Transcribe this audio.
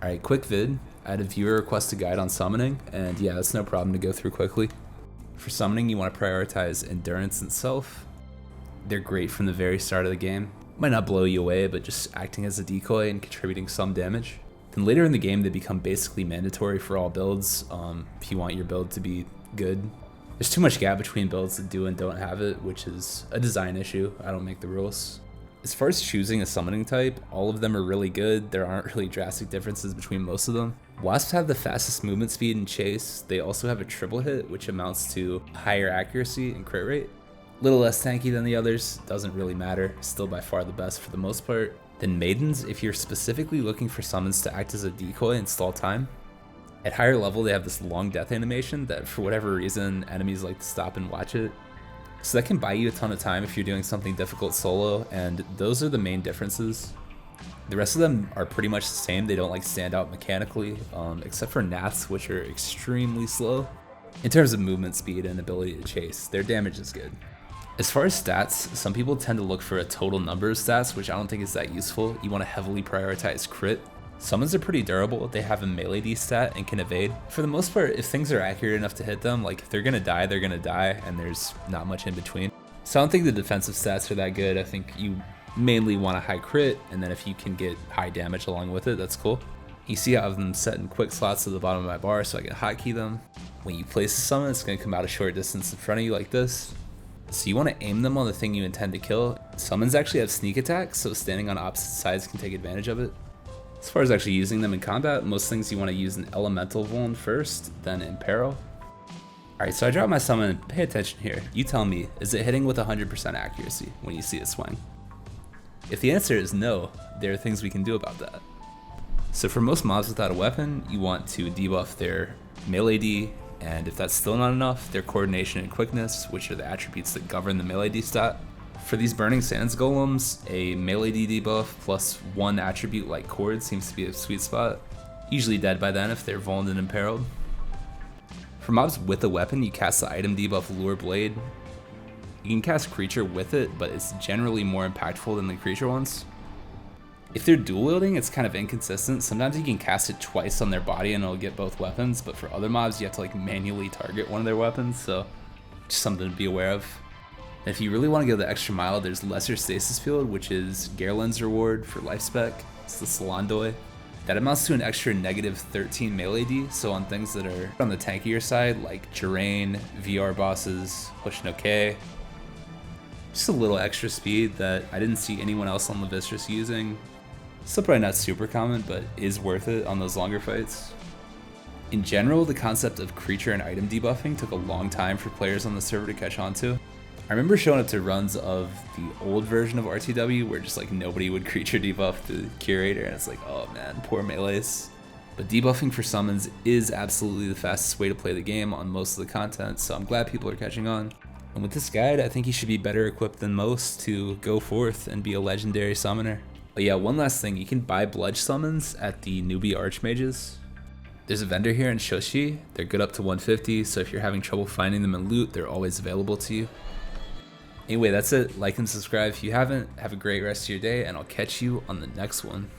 Alright, quick vid. I had a viewer request a guide on summoning, and yeah, that's no problem to go through quickly. For summoning, you want to prioritize endurance and self. They're great from the very start of the game. Might not blow you away, but just acting as a decoy and contributing some damage. Then later in the game, they become basically mandatory for all builds, if you want your build to be good. There's too much gap between builds that do and don't have it, which is a design issue. I don't make the rules. As far as choosing a summoning type, all of them are really good. There aren't really drastic differences between most of them. Wasps have the fastest movement speed and chase. They also have a triple hit, which amounts to higher accuracy and crit rate. A little less tanky than the others, doesn't really matter. Still by far the best for the most part. Then maidens, if you're specifically looking for summons to act as a decoy and stall time. At higher level, they have this long death animation that for whatever reason, enemies like to stop and watch it. So that can buy you a ton of time if you're doing something difficult solo, and those are the main differences. The rest of them are pretty much the same. They don't like stand out mechanically, except for gnats, which are extremely slow. In terms of movement speed and ability to chase, their damage is good. As far as stats, some people tend to look for a total number of stats, which I don't think is that useful. You want to heavily prioritize crit. Summons are pretty durable. They have a melee D stat and can evade. For the most part, if things are accurate enough to hit them, like if they're gonna die, and there's not much in between. So I don't think the defensive stats are that good. I think you mainly want a high crit, and then if you can get high damage along with it, that's cool. You see I have them set in quick slots at the bottom of my bar so I can hotkey them. When you place a summon, it's gonna come out a short distance in front of you like this. So you want to aim them on the thing you intend to kill. Summons actually have sneak attacks, so standing on opposite sides can take advantage of it. As far as actually using them in combat, most things you want to use an elemental vuln first, then imperil. Alright, so I drop my summon. Pay attention here. You tell me, is it hitting with 100% accuracy when you see it swing? If the answer is no, there are things we can do about that. So for most mobs without a weapon, you want to debuff their melee D, and if that's still not enough, their coordination and quickness, which are the attributes that govern the melee D stat. For these Burning Sands golems, a melee D debuff plus one attribute like cord seems to be a sweet spot. Usually dead by then if they're vulned and imperiled. For mobs with a weapon, you cast the item debuff Lure Blade. You can cast creature with it, but it's generally more impactful than the creature ones. If they're dual wielding, it's kind of inconsistent. Sometimes you can cast it twice on their body and it'll get both weapons, but for other mobs you have to like manually target one of their weapons, so just something to be aware of. And if you really want to go the extra mile, there's Lesser Stasis Field, which is Garland's reward for life spec. It's the Salandoi. That amounts to an extra -13 melee D, so on things that are on the tankier side, like Jerain, VR bosses, Hoshinoke, just a little extra speed that I didn't see anyone else on the Vistris using. Still probably not super common, but is worth it on those longer fights. In general, the concept of creature and item debuffing took a long time for players on the server to catch on to. I remember showing up to runs of the old version of RTW where just like nobody would creature debuff the curator, and it's like, oh man, poor melees. But debuffing for summons is absolutely the fastest way to play the game on most of the content, so I'm glad people are catching on. And with this guide, I think you should be better equipped than most to go forth and be a legendary summoner. But yeah, one last thing, you can buy bludge summons at the newbie archmages. There's a vendor here in Shoshi. They're good up to 150, so if you're having trouble finding them in loot, they're always available to you. Anyway, that's it. Like and subscribe if you haven't. Have a great rest of your day, and I'll catch you on the next one.